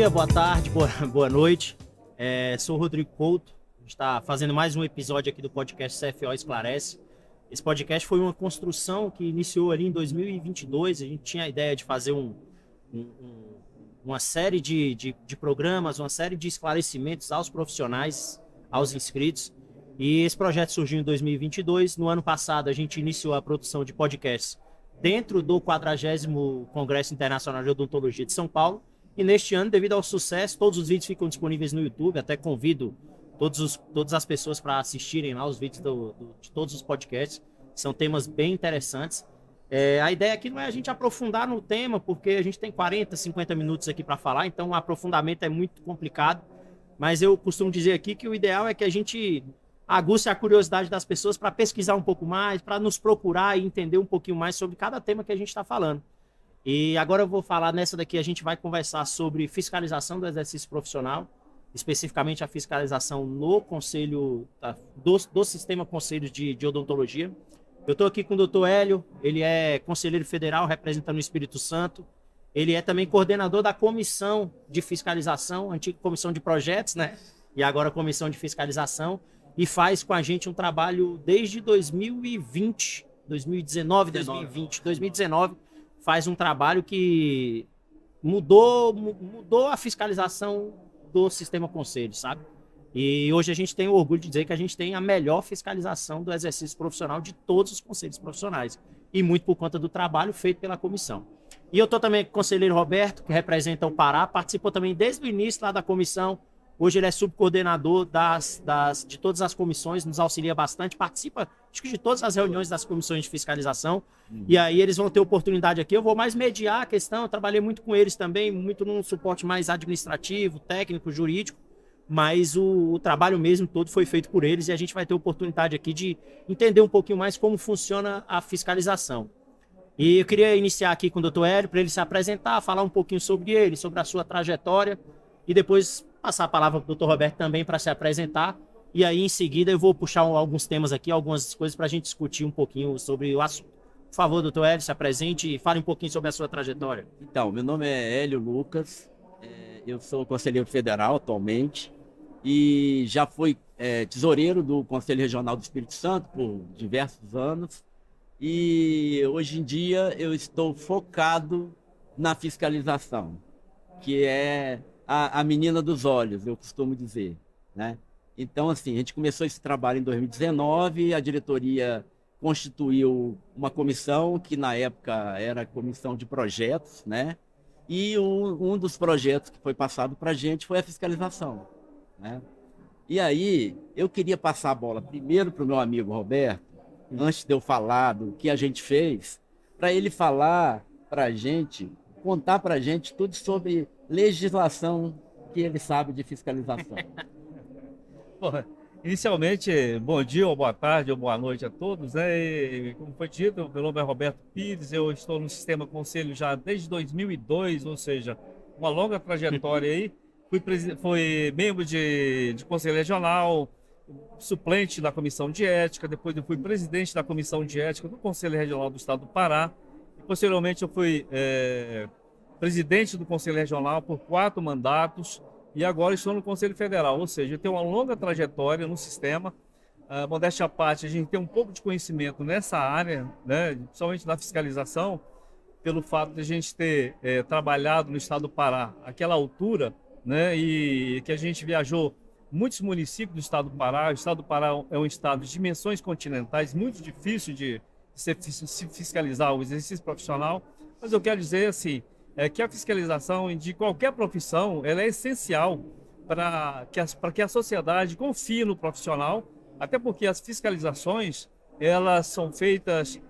dia, boa tarde, boa noite. Sou o Rodrigo Couto. A gente está fazendo mais um episódio aqui do podcast CFO Esclarece. Esse podcast foi uma construção que iniciou ali em 2022. A gente tinha a ideia de fazer uma série de programas, uma série de esclarecimentos aos profissionais, aos inscritos. E esse projeto surgiu em 2022. No ano passado, a gente iniciou a produção de podcasts dentro do 40º Congresso Internacional de Odontologia de São Paulo. E neste ano, devido ao sucesso, todos os vídeos ficam disponíveis no YouTube. Até convido todas as pessoas para assistirem lá os vídeos de todos os podcasts. São temas bem interessantes. A ideia aqui não é a gente aprofundar no tema, porque a gente tem 40, 50 minutos aqui para falar, então o aprofundamento é muito complicado. Mas eu costumo dizer aqui que o ideal é que a gente aguce a curiosidade das pessoas para pesquisar um pouco mais, para nos procurar e entender um pouquinho mais sobre cada tema que a gente está falando. E agora eu vou falar nessa daqui, a gente vai conversar sobre fiscalização do exercício profissional, especificamente a fiscalização no conselho, do sistema conselhos de odontologia. Eu estou aqui com o Dr. Hélio, ele é conselheiro federal representando o Espírito Santo, ele é também coordenador da comissão de fiscalização, antiga comissão de projetos, né? E agora comissão de fiscalização, e faz com a gente um trabalho desde 2020, 2019, faz um trabalho que mudou a fiscalização do sistema conselho, sabe? E hoje a gente tem o orgulho de dizer que a gente tem a melhor fiscalização do exercício profissional de todos os conselhos profissionais, e muito por conta do trabalho feito pela comissão. E eu estou também com o conselheiro Roberto, que representa o Pará, participou também desde o início lá da comissão. Hoje ele é subcoordenador de todas as comissões, nos auxilia bastante, participa acho que de todas as reuniões das comissões de fiscalização. E aí eles vão ter oportunidade aqui. Eu vou mais mediar a questão, eu trabalhei muito com eles também, muito num suporte mais administrativo, técnico, jurídico, mas o trabalho mesmo todo foi feito por eles e a gente vai ter oportunidade aqui de entender um pouquinho mais como funciona a fiscalização. E eu queria iniciar aqui com o Dr. Hélio, para ele se apresentar, falar um pouquinho sobre ele, sobre a sua trajetória, e depois passar a palavra para o Dr. Roberto também para se apresentar. E aí, em seguida, eu vou puxar alguns temas aqui, algumas coisas para a gente discutir um pouquinho sobre o assunto. Por favor, Dr. Hélio, se apresente e fale um pouquinho sobre a sua trajetória. Então, meu nome é Hélio Lucas, eu sou conselheiro federal atualmente e já fui tesoureiro do Conselho Regional do Espírito Santo por diversos anos. E hoje em dia eu estou focado na fiscalização, que é a menina dos olhos, eu costumo dizer, né? Então, assim, a gente começou esse trabalho em 2019, a diretoria constituiu uma comissão, que na época era a comissão de projetos, né? E um dos projetos que foi passado para a gente foi a fiscalização, né? E aí, eu queria passar a bola primeiro para o meu amigo Roberto, antes de eu falar do que a gente fez, para ele falar para a gente, contar para a gente tudo sobre legislação que ele sabe de fiscalização. Bom, inicialmente, bom dia, ou boa tarde, ou boa noite a todos, né? E, como foi dito, meu nome é Roberto Pires, eu estou no Sistema Conselho já desde 2002, ou seja, uma longa trajetória aí. Fui membro de Conselho Regional, suplente da Comissão de Ética, depois eu fui presidente da Comissão de Ética do Conselho Regional do Estado do Pará, e posteriormente eu fui presidente do Conselho Regional por 4 mandatos, e agora estou no Conselho Federal, ou seja, eu tenho uma longa trajetória no sistema. Modéstia à parte, a gente tem um pouco de conhecimento nessa área, né, principalmente na fiscalização, pelo fato de a gente ter trabalhado no Estado do Pará àquela altura, né, e que a gente viajou muitos municípios do Estado do Pará. O Estado do Pará é um estado de dimensões continentais, muito difícil de se fiscalizar o exercício profissional, mas eu quero dizer assim, que a fiscalização de qualquer profissão ela é essencial para que a sociedade confie no profissional, até porque as fiscalizações elas são feitas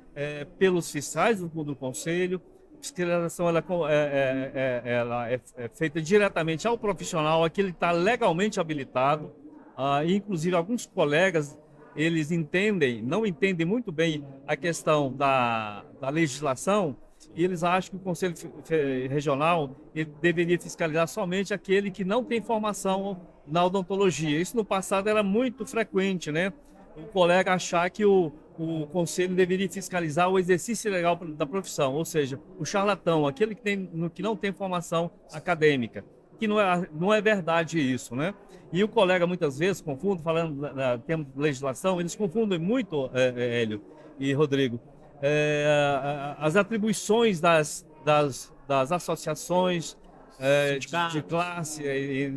pelos fiscais do Conselho. A fiscalização ela é feita diretamente ao profissional, aquele que está legalmente habilitado. Inclusive, alguns colegas eles não entendem muito bem a questão da legislação, e eles acham que o Conselho Regional ele deveria fiscalizar somente aquele que não tem formação na odontologia. Isso no passado era muito frequente, né? O colega achar que o Conselho deveria fiscalizar o exercício legal da profissão, ou seja, o charlatão, aquele que não tem formação acadêmica. que não é verdade isso, né? E o colega muitas vezes confunde, falando termos de legislação, eles confundem muito, Hélio e Rodrigo, as atribuições das associações de classe,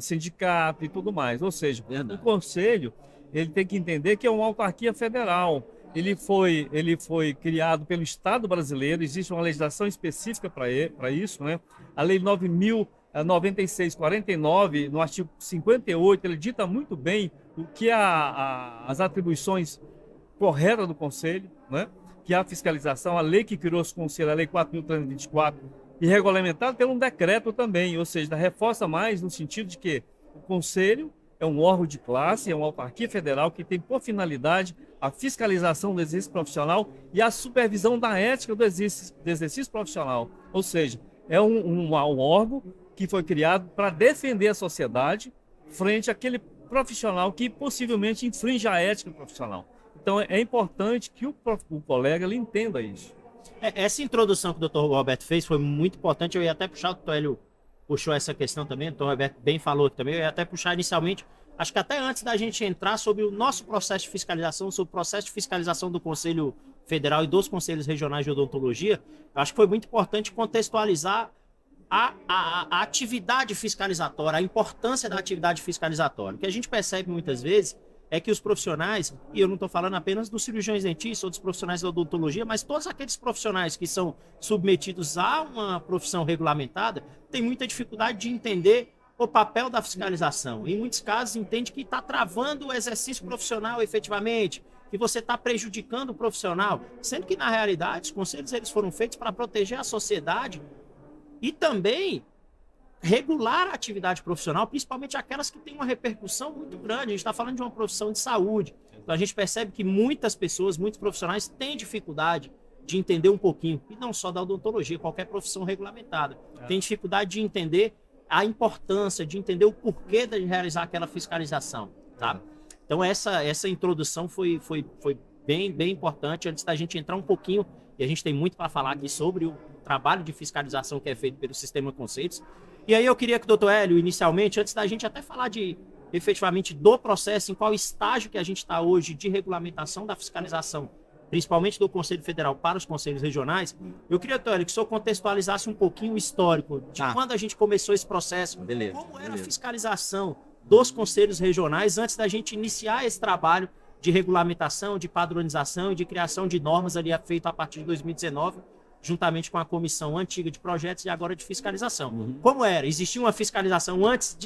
sindicato e tudo mais. Ou seja, Verdade. o Conselho ele tem que entender que é uma autarquia federal. Ele foi criado pelo Estado brasileiro, existe uma legislação específica para isso, né? A Lei 9.096/49, no artigo 58, ele dita muito bem o que as atribuições corretas do Conselho, né? Que é a fiscalização, a lei que criou esse Conselho, a Lei 4.324, e regulamentado pelo um decreto também, ou seja, reforça mais no sentido de que o Conselho é um órgão de classe, é uma autarquia federal que tem por finalidade a fiscalização do exercício profissional e a supervisão da ética do exercício profissional. Ou seja, é um órgão que foi criado para defender a sociedade frente àquele profissional que possivelmente infringe a ética profissional. Então é importante que o colega ele entenda isso. Essa introdução que o Dr. Roberto fez foi muito importante. Eu ia até puxar, o Dr. Hélio puxou essa questão também, o Dr. Roberto bem falou aqui também. Eu ia até puxar inicialmente, acho que até antes da gente entrar sobre o nosso processo de fiscalização, sobre o processo de fiscalização do Conselho Federal e dos Conselhos Regionais de Odontologia, eu acho que foi muito importante contextualizar a atividade fiscalizatória, a importância da atividade fiscalizatória. O que a gente percebe muitas vezes é que os profissionais, e eu não estou falando apenas dos cirurgiões dentistas ou dos profissionais da odontologia, mas todos aqueles profissionais que são submetidos a uma profissão regulamentada, têm muita dificuldade de entender o papel da fiscalização. Em muitos casos, entende que está travando o exercício profissional efetivamente, que você está prejudicando o profissional, sendo que, na realidade, os conselhos eles foram feitos para proteger a sociedade e também regular a atividade profissional, principalmente aquelas que têm uma repercussão muito grande. A gente está falando de uma profissão de saúde. Então a gente percebe que muitas pessoas, muitos profissionais têm dificuldade de entender um pouquinho, e não só da odontologia, qualquer profissão regulamentada. Tem dificuldade de entender a importância, de entender o porquê de realizar aquela fiscalização. Tá? Então essa introdução foi bem importante, antes da gente entrar um pouquinho, e a gente tem muito para falar aqui sobre o trabalho de fiscalização que é feito pelo Sistema Conceitos. E aí eu queria que o Dr. Hélio, inicialmente, antes da gente até falar efetivamente do processo, em qual estágio que a gente está hoje de regulamentação da fiscalização, principalmente do Conselho Federal para os conselhos regionais, eu queria, Dr. Hélio, que o senhor contextualizasse um pouquinho o histórico de quando a gente começou esse processo, como era a fiscalização dos conselhos regionais antes da gente iniciar esse trabalho de regulamentação, de padronização e de criação de normas ali feito a partir de 2019, juntamente com a comissão antiga de projetos e agora de fiscalização. Como era? Existia uma fiscalização antes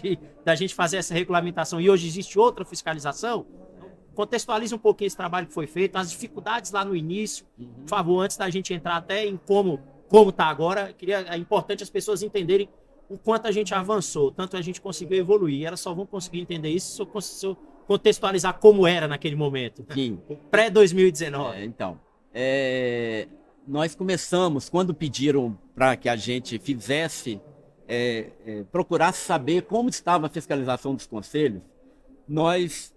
da gente fazer essa regulamentação e hoje existe outra fiscalização? Contextualize um pouquinho esse trabalho que foi feito, as dificuldades lá no início, por favor, antes da gente entrar até em como está agora. É importante as pessoas entenderem o quanto a gente avançou, tanto a gente conseguiu evoluir. Elas só vão conseguir entender isso se eu contextualizar como era naquele momento. Sim. Pré-2019. Nós começamos, quando pediram para que a gente fizesse, procurasse saber como estava a fiscalização dos conselhos, nós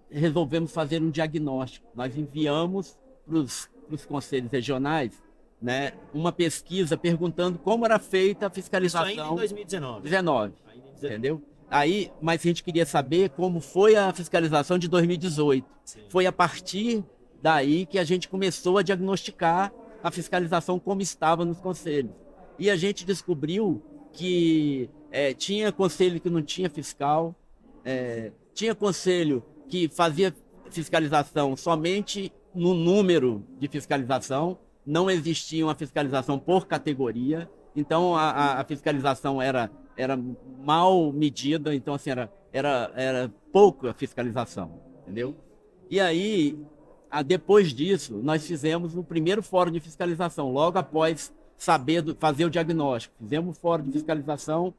resolvemos fazer um diagnóstico. Nós enviamos para os conselhos regionais, né, uma pesquisa perguntando como era feita a fiscalização. Isso ainda em 2019. 19, entendeu? Aí, mas a gente queria saber como foi a fiscalização de 2018. Sim. Foi a partir daí que a gente começou a diagnosticar a fiscalização como estava nos conselhos. E a gente descobriu que tinha conselho que não tinha fiscal, tinha conselho que fazia fiscalização somente no número de fiscalização, não existia uma fiscalização por categoria, então a fiscalização era mal medida, então assim, era pouca fiscalização, entendeu? E aí, depois disso, nós fizemos o primeiro fórum de fiscalização, logo após fazer o diagnóstico. Fizemos o fórum de fiscalização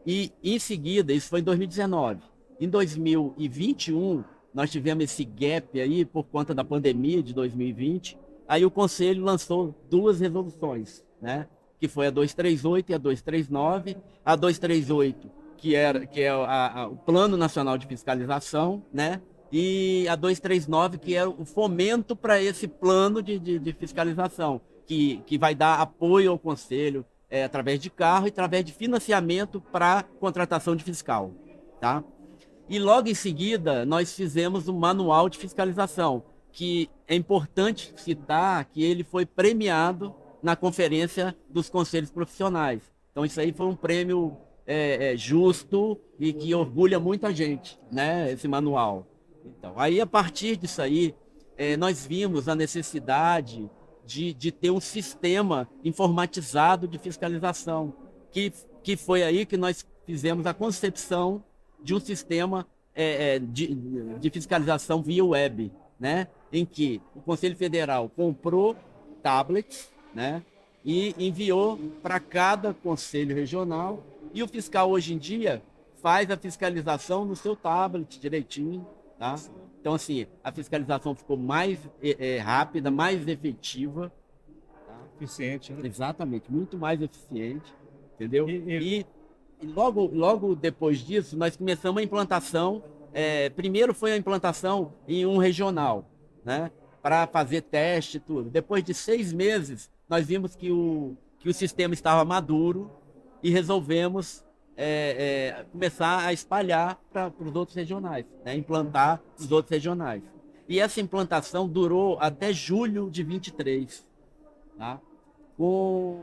e, em seguida, isso foi em 2019. Em 2021, nós tivemos esse gap aí por conta da pandemia de 2020. Aí o Conselho lançou 2 resoluções, né? Que foi a 238 e a 239. A 238, que é o Plano Nacional de Fiscalização, né? E a 239, que é o fomento para esse plano de fiscalização, que vai dar apoio ao Conselho, através de carro e através de financiamento para contratação de fiscal, tá? E logo em seguida, nós fizemos um manual de fiscalização, que é importante citar que ele foi premiado na Conferência dos Conselhos Profissionais. Então, isso aí foi um prêmio justo e que orgulha muita gente, né, esse manual. Então, aí, a partir disso aí, nós vimos a necessidade de ter um sistema informatizado de fiscalização, que foi aí que nós fizemos a concepção de um sistema de fiscalização via web, né, em que o Conselho Federal comprou tablets, né, e enviou para cada conselho regional, e o fiscal hoje em dia faz a fiscalização no seu tablet direitinho, tá? Então, assim, a fiscalização ficou mais rápida, mais efetiva. Tá? Eficiente, né? Exatamente, muito mais eficiente, entendeu? E logo depois disso, nós começamos a implantação. Primeiro foi a implantação em um regional, né? Para fazer teste e tudo. Depois de 6 meses, nós vimos que o sistema estava maduro e resolvemos começar a espalhar para os outros regionais, né? Implantar os outros regionais. E essa implantação durou até julho de 23. Tá? O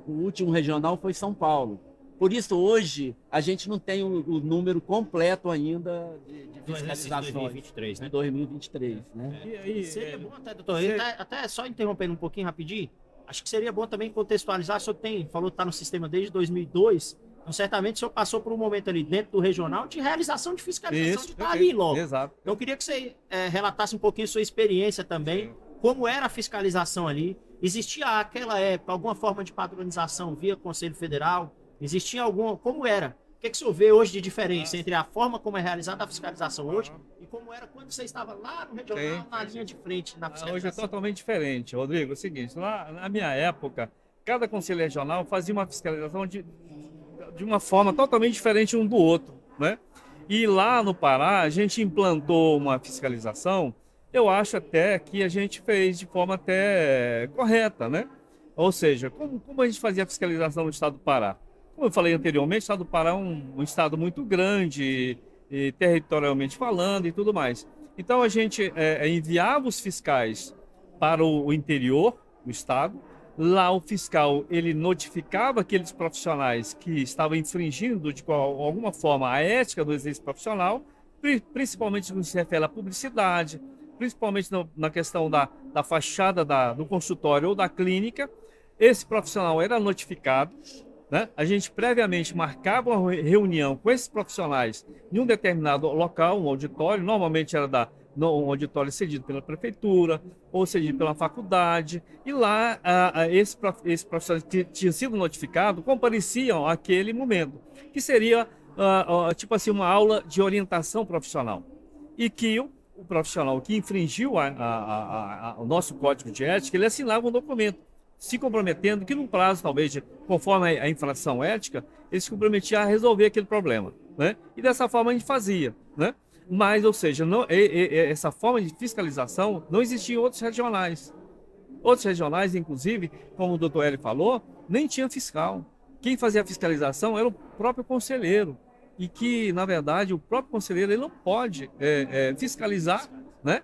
último regional foi São Paulo. Por isso, hoje, a gente não tem o número completo ainda de fiscalizações. 2023, né? 2023, né? E aí, Seria bom até, doutor, até só interrompendo um pouquinho rapidinho, acho que seria bom também contextualizar, o senhor falou que está no sistema desde 2002, então certamente o senhor passou por um momento ali dentro do regional de realização de fiscalização, de estar ali logo. Exato. Então eu queria que você relatasse um pouquinho sua experiência também, como era a fiscalização ali, existia naquela época alguma forma de padronização via Conselho Federal, existia alguma, como era? O que o senhor vê hoje de diferença entre a forma como é realizada a fiscalização hoje e como era quando você estava lá no regional, na linha de frente, na fiscalização? Hoje é totalmente diferente, Rodrigo. É o seguinte, lá na minha época, cada conselho regional fazia uma fiscalização de uma forma totalmente diferente um do outro, né? E lá no Pará, a gente implantou uma fiscalização, eu acho até que a gente fez de forma até correta, né? Ou seja, como a gente fazia a fiscalização no estado do Pará? Como eu falei anteriormente, o estado do Pará é um estado muito grande, e territorialmente falando e tudo mais. Então a gente enviava os fiscais para o interior do estado. Lá o fiscal ele notificava aqueles profissionais que estavam infringindo de alguma forma a ética do exercício profissional, principalmente no que se refere à publicidade, principalmente na questão da fachada do consultório ou da clínica. Esse profissional era notificado. Né? A gente previamente marcava uma reunião com esses profissionais em um determinado local, um auditório, normalmente era um auditório cedido pela prefeitura ou cedido pela faculdade, e lá esses profissionais que tinham sido notificados compareciam àquele momento, que seria tipo assim, uma aula de orientação profissional, e que o profissional que infringiu o nosso código de ética, ele assinava um documento se comprometendo que, num prazo, talvez, conforme a infração ética, ele se comprometia a resolver aquele problema, né? E dessa forma a gente fazia, né? Mas, ou seja, essa forma de fiscalização não existia em outros regionais. Outros regionais, inclusive, como o doutor Hélio falou, nem tinha fiscal. Quem fazia a fiscalização era o próprio conselheiro. E que, na verdade, o próprio conselheiro ele não pode fiscalizar, né?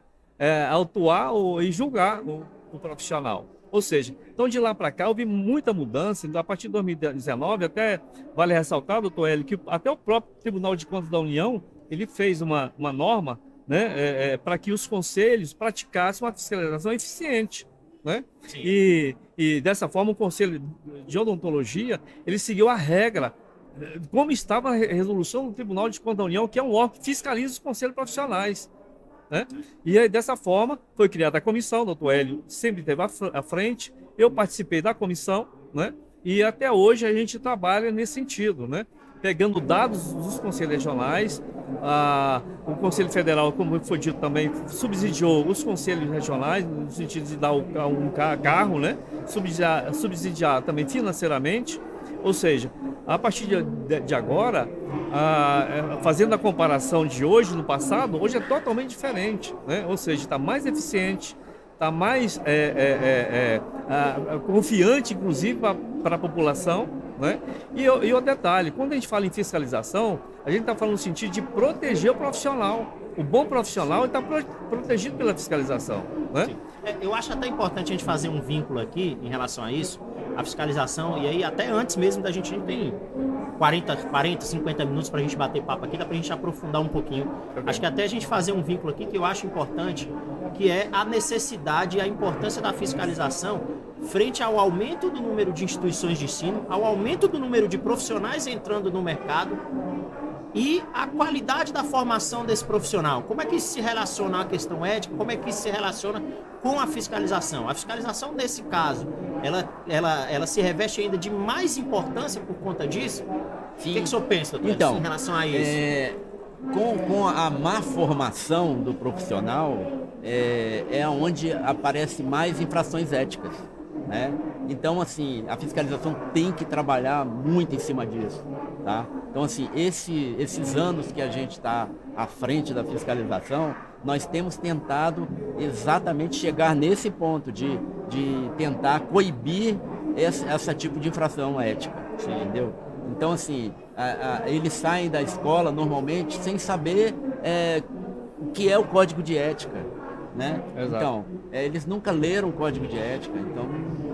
Autuar e julgar o profissional. Ou seja, então de lá para cá houve muita mudança, a partir de 2019, até vale ressaltar, doutor Hélio, que até o próprio Tribunal de Contas da União, ele fez uma norma, né, para que os conselhos praticassem uma fiscalização eficiente, né? E dessa forma o Conselho de Odontologia, ele seguiu a regra, como estava a resolução do Tribunal de Contas da União, que é um órgão que fiscaliza os conselhos profissionais. Né? E aí, dessa forma, foi criada a comissão, o doutor Hélio sempre esteve à frente, eu participei da comissão, né? E até hoje a gente trabalha nesse sentido, né? Pegando dados dos conselhos regionais, o Conselho Federal, como foi dito também, subsidiou os conselhos regionais, no sentido de dar um carro, né? Subsidiar também financeiramente, ou seja, a partir de agora, fazendo a comparação de hoje no passado, hoje é totalmente diferente, né? Ou seja, está mais eficiente, está mais confiante, inclusive, para a população, né? E o detalhe, quando a gente fala em fiscalização, a gente está falando no sentido de proteger o profissional. O bom profissional está protegido pela fiscalização, né? Eu acho até importante a gente fazer um vínculo aqui em relação a isso, a fiscalização, e aí até antes mesmo da gente tem 40, 50 minutos para a gente bater papo aqui, dá para a gente aprofundar um pouquinho. Acho que até a gente fazer um vínculo aqui que eu acho importante, que é a necessidade e a importância da fiscalização frente ao aumento do número de instituições de ensino, ao aumento do número de profissionais entrando no mercado e a qualidade da formação desse profissional. Como é que isso se relaciona à questão ética? Como é que isso se relaciona com a fiscalização? A fiscalização, nesse caso, ela se reveste ainda de mais importância por conta disso? Sim. O que o senhor pensa, doutor, então, em relação a isso? Com a má formação do profissional, é onde aparecem mais infrações éticas, né? Então, assim, a fiscalização tem que trabalhar muito em cima disso, tá? Então, assim, esses anos que a gente está à frente da fiscalização, nós temos tentado exatamente chegar nesse ponto de tentar coibir esse tipo de infração ética, entendeu? Então, assim, eles saem da escola normalmente sem saber o que é o código de ética, né? Exato. Então, eles nunca leram o código de ética, então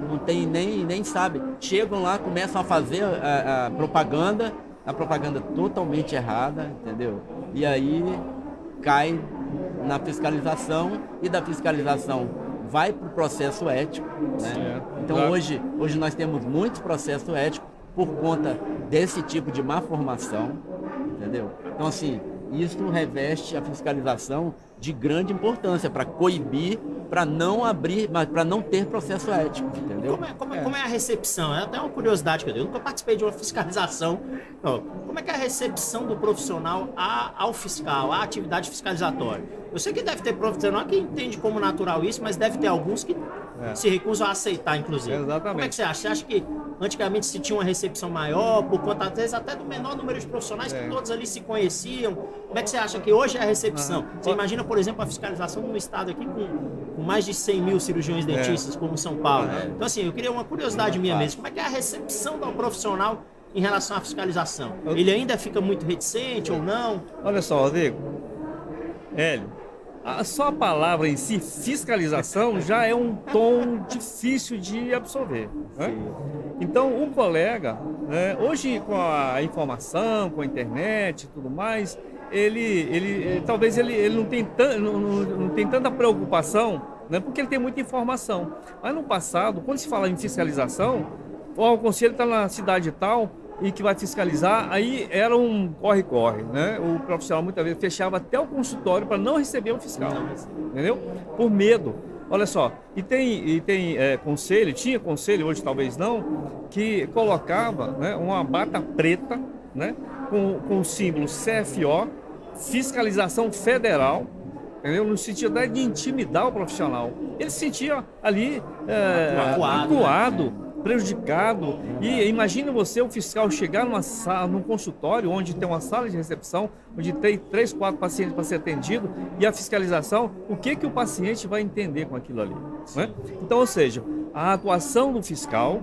não tem nem sabem. Chegam lá, começam a fazer a propaganda totalmente errada, entendeu? E aí cai na fiscalização e da fiscalização vai para o processo ético, né? Então Claro. hoje nós temos muitos processos éticos por conta desse tipo de má formação, entendeu? Então, assim, isso reveste a fiscalização de grande importância para coibir, para não abrir, mas para não ter processo ético, entendeu? Como é a recepção? É até uma curiosidade que eu tenho. Eu nunca participei de uma fiscalização. Não. Como é que é a recepção do profissional ao fiscal, à atividade fiscalizatória? Eu sei que deve ter profissional que entende como natural isso, mas deve ter alguns que se recusam a aceitar, inclusive. Exatamente. Como é que você acha? Você acha que antigamente se tinha uma recepção maior, por conta, às vezes, até do menor número de profissionais que todos ali se conheciam? Como é que você acha que hoje é a recepção? Você imagina, por exemplo, a fiscalização num estado aqui com mais de 100 mil cirurgiões dentistas, como São Paulo. Então, assim, eu queria uma curiosidade minha mesmo. Como é que é a recepção do profissional em relação à fiscalização? Ele ainda fica muito reticente ou não? Olha só, Rodrigo, Hélio, só a palavra em si, fiscalização, já é um tom difícil de absorver, né? Então, o colega, né, hoje com a informação, com a internet e tudo mais, talvez ele não tem tanta preocupação, né, porque ele tem muita informação. Mas no passado, quando se fala em fiscalização, o conselho está na cidade tal e que vai fiscalizar, aí era um corre-corre, né? O profissional muitas vezes fechava até o consultório para não receber o fiscal, entendeu? Por medo. Olha só, tinha conselho, hoje talvez não, que colocava, né, uma bata preta, né, com o símbolo CFO, Fiscalização Federal, entendeu? No sentido de intimidar o profissional. Ele se sentia ali acuado, prejudicado. E imagine você, o fiscal, chegar num consultório onde tem uma sala de recepção, onde tem 3, 4 pacientes para ser atendido, e a fiscalização, o que o paciente vai entender com aquilo ali, né? Então, ou seja, a atuação do fiscal,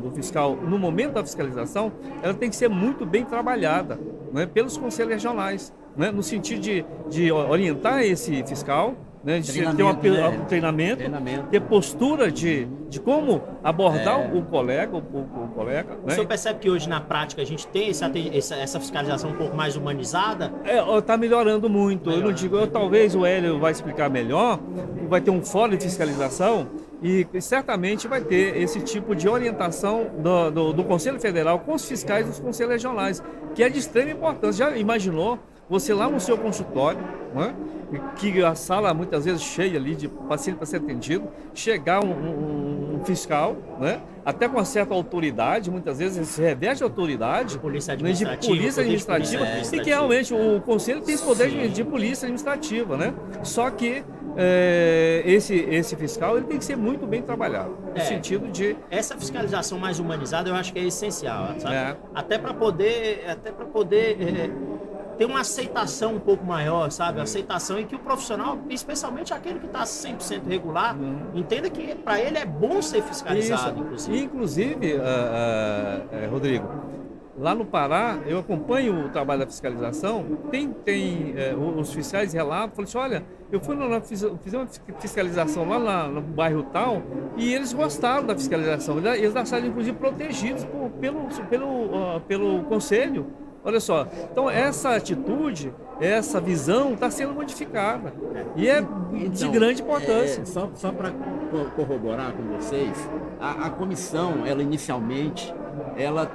do fiscal no momento da fiscalização, ela tem que ser muito bem trabalhada, né, pelos conselhos regionais, né, no sentido de orientar esse fiscal, né, de ter um treinamento, ter postura de como abordar o colega. O Né? senhor percebe que hoje na prática a gente tem essa fiscalização um pouco mais humanizada? Está melhorando muito. Eu não digo, talvez o Hélio vai explicar melhor, vai ter um fórum de fiscalização e certamente vai ter esse tipo de orientação do Conselho Federal com os fiscais dos conselhos regionais, que é de extrema importância. Já imaginou você lá no seu consultório, né, que a sala muitas vezes cheia ali de paciente para ser atendido, chegar um fiscal, né, até com uma certa autoridade, muitas vezes se reveste de autoridade, de polícia né, administrativa, e que realmente o conselho tem esse poder de polícia administrativa, né? Só que esse fiscal ele tem que ser muito bem trabalhado, no sentido de... Essa fiscalização mais humanizada eu acho que é essencial, sabe? É. Até para poder ter uma aceitação um pouco maior, sabe? Aceitação em que o profissional, especialmente aquele que está 100% regular, entenda que para ele é bom ser fiscalizado, Inclusive, Rodrigo, lá no Pará, eu acompanho o trabalho da fiscalização, os fiscais relatam, falam assim, olha, eu fui fiz uma fiscalização lá no bairro tal, e eles gostaram da fiscalização, eles acharam inclusive protegidos pelo conselho. Olha só, então essa atitude, essa visão está sendo modificada e é de grande importância. Só para corroborar com vocês, a comissão, ela inicialmente, ela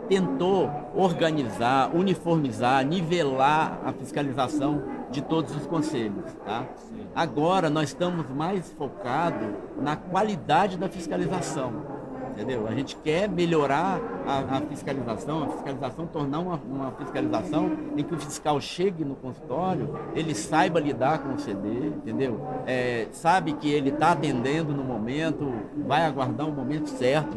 tentou organizar, uniformizar, nivelar a fiscalização de todos os conselhos, tá? Agora nós estamos mais focados na qualidade da fiscalização. Entendeu? A gente quer melhorar a fiscalização tornar uma fiscalização em que o fiscal chegue no consultório, ele saiba lidar com o CD, entendeu? Sabe que ele está atendendo no momento, vai aguardar o momento certo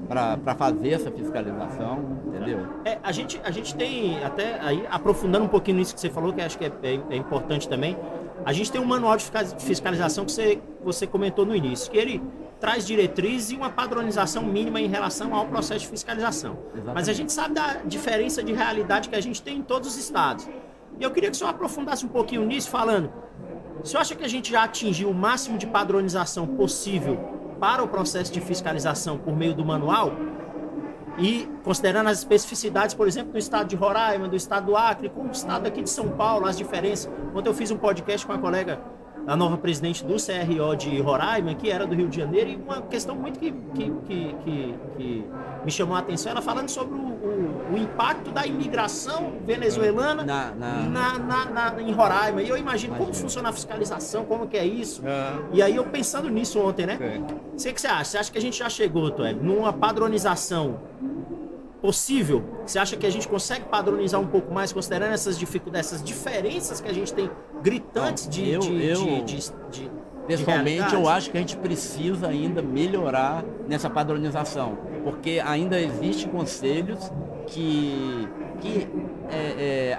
para fazer essa fiscalização, entendeu? A gente tem, até aí, aprofundando um pouquinho nisso que você falou, que acho que é importante também, a gente tem um manual de fiscalização que você comentou no início, que ele traz diretrizes e uma padronização mínima em relação ao processo de fiscalização. Exatamente. Mas a gente sabe da diferença de realidade que a gente tem em todos os estados. E eu queria que o senhor aprofundasse um pouquinho nisso, falando, o senhor acha que a gente já atingiu o máximo de padronização possível para o processo de fiscalização por meio do manual? E considerando as especificidades, por exemplo, do estado de Roraima, do estado do Acre, como o estado aqui de São Paulo, as diferenças. Ontem eu fiz um podcast com a colega, a nova presidente do CRO de Roraima, que era do Rio de Janeiro, e uma questão muito que me chamou a atenção, ela falando sobre o impacto da imigração venezuelana em Roraima. E eu imagino como funciona a fiscalização, como que é isso. E aí eu pensando nisso ontem, né? O que você acha? Você acha que a gente já chegou, Toélio, numa padronização possível? Você acha que a gente consegue padronizar um pouco mais, considerando essas dificuldades, essas diferenças que a gente tem gritantes pessoalmente, eu acho que a gente precisa ainda melhorar nessa padronização, porque ainda existem conselhos que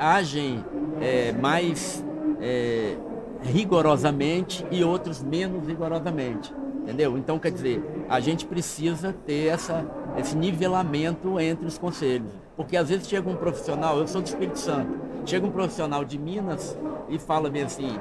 agem mais rigorosamente e outros menos rigorosamente, entendeu? Então, quer dizer, a gente precisa ter esse nivelamento entre os conselhos, porque às vezes chega um profissional, eu sou do Espírito Santo, chega um profissional de Minas e fala bem assim,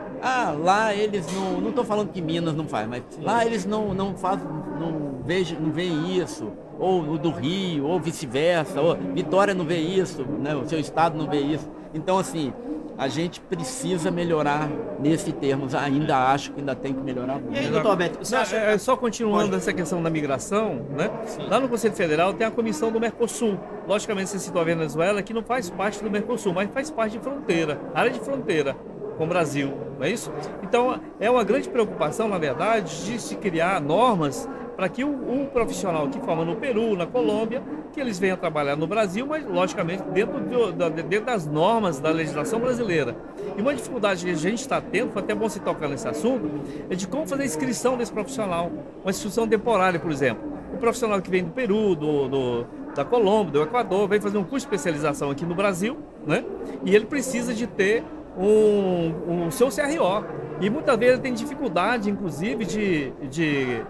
lá eles não estou falando que Minas não faz, mas lá eles não fazem, não veem isso, ou do Rio, ou vice-versa, ou Vitória não vê isso, né? O seu estado não vê isso. Então, assim, a gente precisa melhorar nesse termos, ainda acho que ainda tem que melhorar muito. E aí, doutor Alberto, você acha... Só continuando essa questão da migração, né? Lá no Conselho Federal tem a comissão do Mercosul. Logicamente, você citou a Venezuela, que não faz parte do Mercosul, mas faz parte de fronteira, área de fronteira com o Brasil, não é isso? Então, é uma grande preocupação, na verdade, de se criar normas para que o profissional que forma no Peru, na Colômbia, que eles venham trabalhar no Brasil, mas logicamente dentro das normas da legislação brasileira. E uma dificuldade que a gente está tendo, foi até bom se tocar nesse assunto, é de como fazer a inscrição desse profissional, uma inscrição temporária, por exemplo. O profissional que vem do Peru, da Colômbia, do Equador, vem fazer um curso de especialização aqui no Brasil, né? E ele precisa de ter o seu CRO. E muitas vezes ele tem dificuldade, inclusive, de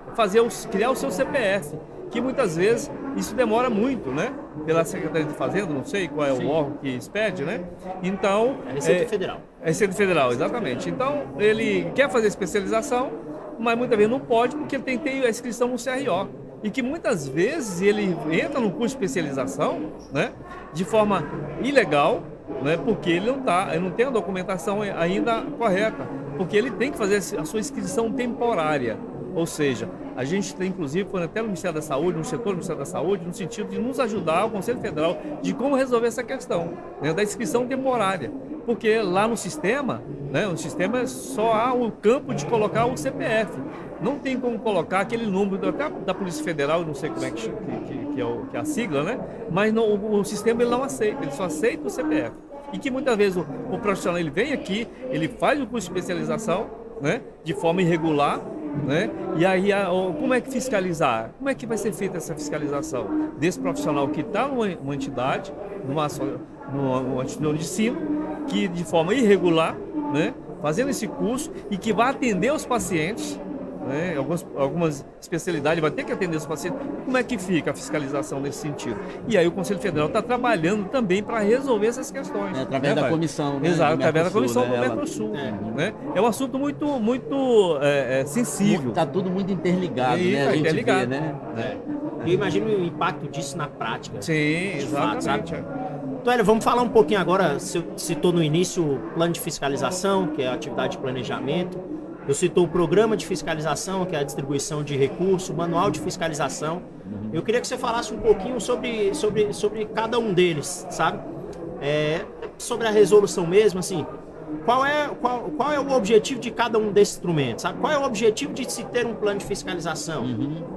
criar o seu CPF, que muitas vezes isso demora muito, né? Pela Secretaria de Fazenda, não sei qual é o órgão que expede, né? Então... É Receita Federal. É Receita Federal, exatamente. Então, ele quer fazer especialização, mas muitas vezes não pode, porque ele tem que ter a inscrição no CRO. E que muitas vezes ele entra no curso de especialização, né? De forma ilegal, né? Porque ele não tem a documentação ainda correta, porque ele tem que fazer a sua inscrição temporária, ou seja, a gente tem inclusive foi até no Ministério da Saúde, no setor do Ministério da Saúde, no sentido de nos ajudar, o Conselho Federal, de como resolver essa questão, né, da inscrição temporária, porque lá no sistema, né, no sistema só há o campo de colocar o CPF, não tem como colocar aquele número até da Polícia Federal, eu não sei como é que é a sigla, né, mas o sistema ele não aceita, ele só aceita o CPF. E que muitas vezes o profissional ele vem aqui, ele faz o curso de especialização, né, de forma irregular, né, e aí como é que fiscalizar? Como é que vai ser feita essa fiscalização desse profissional que está numa entidade, numa instituição de ensino que de forma irregular, né, fazendo esse curso e que vai atender os pacientes, né, algumas especialidades vai ter que atender os pacientes. Como é que fica a fiscalização nesse sentido? E aí o Conselho Federal está trabalhando também para resolver essas questões. Através da comissão, né? Exato, através da comissão né? do Mercosul. Né? É um assunto muito sensível. Está tudo muito interligado, né? A gente interligado. vê, né? Eu imagino o impacto disso na prática. Sim, exatamente. Então, Hélio, vamos falar um pouquinho agora, você citou no início o plano de fiscalização, que é a atividade de planejamento. Eu citou o programa de fiscalização, que é a distribuição de recursos, o manual de fiscalização. Eu queria que você falasse um pouquinho sobre cada um deles, sabe? Sobre a resolução mesmo, assim, qual é o objetivo de cada um desses instrumentos, sabe? Qual é o objetivo de se ter um plano de fiscalização?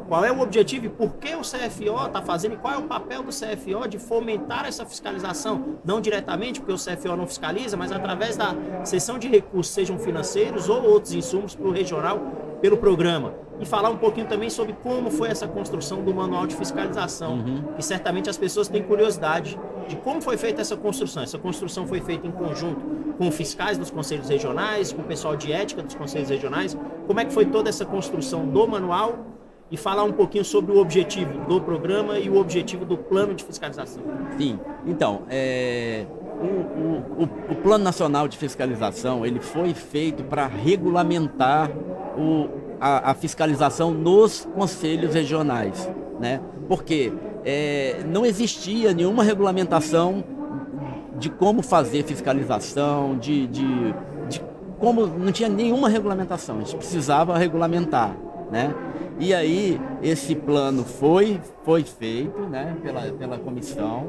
Qual é o objetivo e por que o CFO está fazendo e qual é o papel do CFO de fomentar essa fiscalização? Não diretamente, porque o CFO não fiscaliza, mas através da cessão de recursos, sejam financeiros ou outros insumos para o regional, pelo programa. E falar um pouquinho também sobre como foi essa construção do manual de fiscalização, que certamente as pessoas têm curiosidade de como foi feita essa construção. Essa construção foi feita em conjunto com fiscais dos conselhos regionais, com o pessoal de ética dos conselhos regionais. Como é que foi toda essa construção do manual e falar um pouquinho sobre o objetivo do programa e o objetivo do plano de fiscalização. Sim, então, o Plano Nacional de Fiscalização, ele foi feito para regulamentar a fiscalização nos conselhos regionais, né? Porque não existia nenhuma regulamentação de como fazer fiscalização, de como não tinha nenhuma regulamentação, a gente precisava regulamentar, né? E aí esse plano foi feito, né, pela comissão,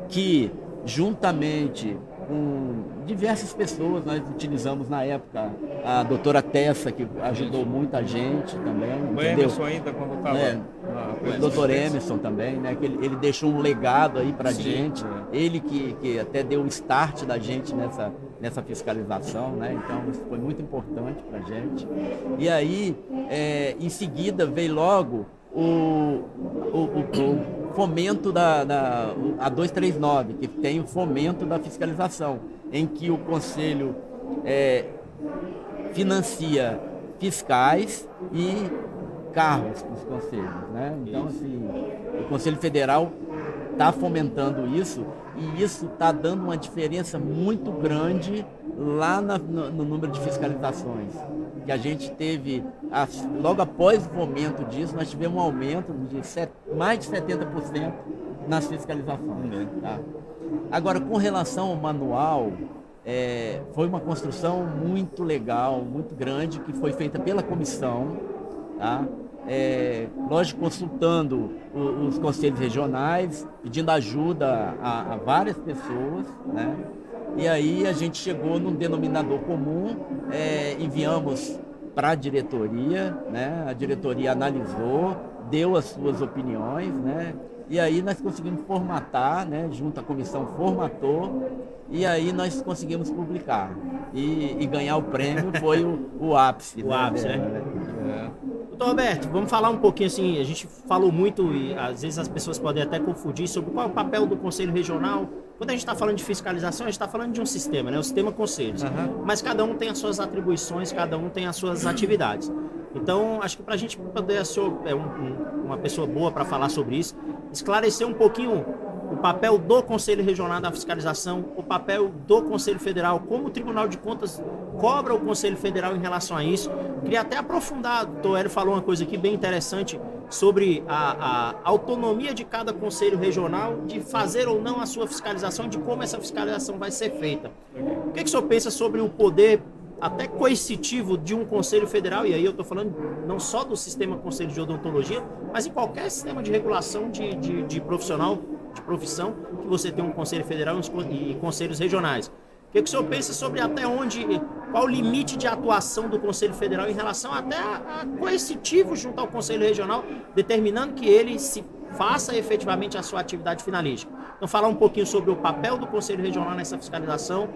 que juntamente com diversas pessoas, nós utilizamos na época a doutora Tessa, que ajudou muita gente também. O Emerson ainda quando estava... O doutor Emerson também, né? Que ele deixou um legado aí pra gente. Ele que até deu o start da gente nessa fiscalização, né? Então isso foi muito importante pra gente. E aí, em seguida, veio logo o fomento a 239, que tem o fomento da fiscalização, em que o Conselho financia fiscais e carros dos conselhos, né? Então, assim, o Conselho Federal está fomentando isso e isso está dando uma diferença muito grande lá no número de fiscalizações. Que a gente teve, logo após o fomento disso, nós tivemos um aumento de mais de 70% nas fiscalizações. Tá? Agora, com relação ao manual, foi uma construção muito legal, muito grande, que foi feita pela comissão, tá? Lógico, consultando os conselhos regionais, pedindo ajuda a várias pessoas, né? E aí a gente chegou num denominador comum, enviamos para a diretoria, né? A diretoria analisou, deu as suas opiniões, né? E aí nós conseguimos formatar, né? Junto à comissão formatou, e aí nós conseguimos publicar. E ganhar o prêmio foi o ápice. O ápice, né? Doutor Roberto, vamos falar um pouquinho assim, a gente falou muito e às vezes as pessoas podem até confundir sobre qual é o papel do Conselho Regional. Quando a gente está falando de fiscalização, a gente está falando de um sistema, né? O sistema conselhos. Mas cada um tem as suas atribuições, cada um tem as suas atividades. Então, acho que para a gente poder ser uma pessoa boa para falar sobre isso, esclarecer um pouquinho o papel do Conselho Regional da Fiscalização, o papel do Conselho Federal, como o Tribunal de Contas cobra o Conselho Federal em relação a isso. Queria até aprofundar, o doutor Hélio falou uma coisa aqui bem interessante sobre a autonomia de cada Conselho Regional de fazer ou não a sua fiscalização, de como essa fiscalização vai ser feita. O que o senhor pensa sobre o poder até coercitivo de um Conselho Federal, e aí eu estou falando não só do sistema Conselho de Odontologia, mas em qualquer sistema de regulação de profissional, de profissão, que você tem um Conselho Federal e conselhos regionais. O que o senhor pensa sobre até onde, qual o limite de atuação do Conselho Federal em relação até a coercitivo junto ao Conselho Regional, determinando que ele, se faça efetivamente a sua atividade finalística. Então, falar um pouquinho sobre o papel do Conselho Regional nessa fiscalização,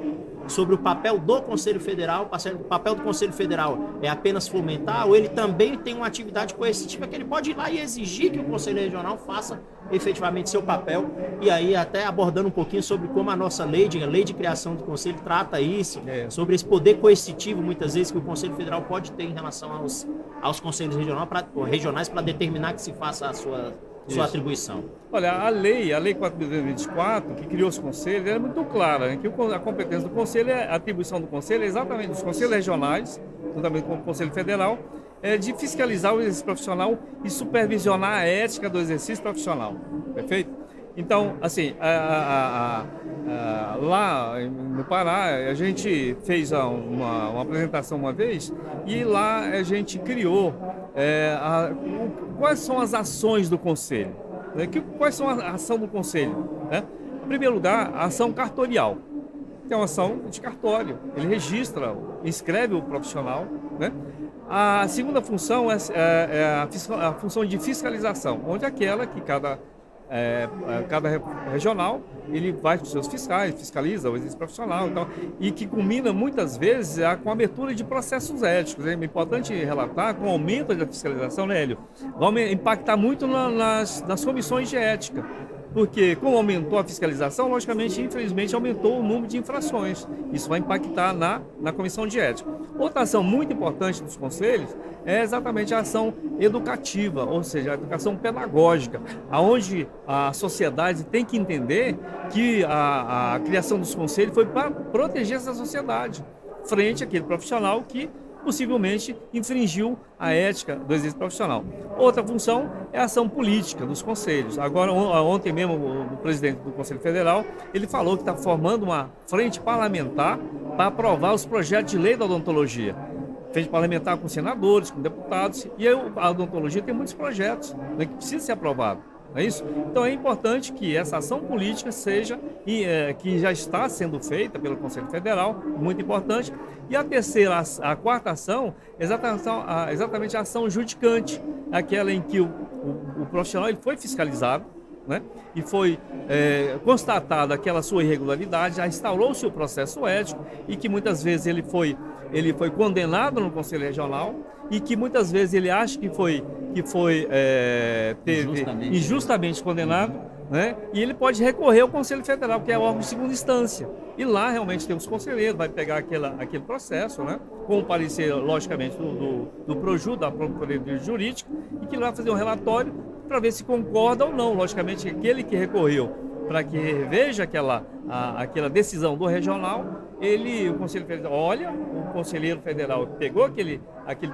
sobre o papel do Conselho Federal. O papel do Conselho Federal é apenas fomentar, ou ele também tem uma atividade coercitiva que ele pode ir lá e exigir que o Conselho Regional faça efetivamente seu papel. E aí até abordando um pouquinho sobre como a nossa lei de criação do Conselho trata isso, sobre esse poder coercitivo muitas vezes que o Conselho Federal pode ter em relação aos Conselhos regionais para determinar que se faça a sua atribuição. Olha, a lei 4.224, que criou os conselhos, é muito clara, né? Que a competência do conselho, a atribuição do conselho é exatamente dos conselhos regionais, juntamente com o Conselho Federal, de fiscalizar o exercício profissional e supervisionar a ética do exercício profissional. Perfeito? Então, assim, lá no Pará, a gente fez uma apresentação uma vez e lá a gente criou quais são as ações do Conselho. Né? Quais são a ação do Conselho? Né? Em primeiro lugar, a ação cartorial. Que é uma ação de cartório. Ele registra, inscreve o profissional. Né? A segunda função é a função de fiscalização, onde é aquela que cada regional ele vai com seus fiscais, fiscaliza o exercício profissional e que culmina muitas vezes com a abertura de processos éticos. É importante relatar com o aumento da fiscalização, né, Hélio? Vai impactar muito nas comissões de ética. Porque, como aumentou a fiscalização, logicamente, infelizmente, aumentou o número de infrações. Isso vai impactar na comissão de ética. Outra ação muito importante dos conselhos é exatamente a ação educativa, ou seja, a educação pedagógica, onde a sociedade tem que entender que a criação dos conselhos foi para proteger essa sociedade frente àquele profissional que possivelmente infringiu a ética do exercício profissional. Outra função é a ação política dos conselhos. Agora, ontem mesmo, o presidente do Conselho Federal, ele falou que está formando uma frente parlamentar para aprovar os projetos de lei da odontologia. Frente parlamentar com senadores, com deputados, e a odontologia tem muitos projetos, né, que precisam ser aprovados. Não é isso? Então é importante que essa ação política seja, que já está sendo feita pelo Conselho Federal, muito importante. E a quarta ação é exatamente a ação judicante, aquela em que o profissional ele foi fiscalizado, né? E foi constatada aquela sua irregularidade, já instaurou-se o processo ético e que muitas vezes ele foi condenado no Conselho Regional e que muitas vezes ele acha que foi injustamente condenado, né? E ele pode recorrer ao Conselho Federal, que é o órgão de segunda instância. E lá realmente tem os conselheiros, vai pegar aquele processo, né? Com o parecer, logicamente, do PROJU, da Procuradoria Jurídica, e que lá vai fazer um relatório para ver se concorda ou não. Logicamente, aquele que recorreu para que reveja aquela decisão do regional, o Conselho Federal olha, o conselheiro federal pegou aquele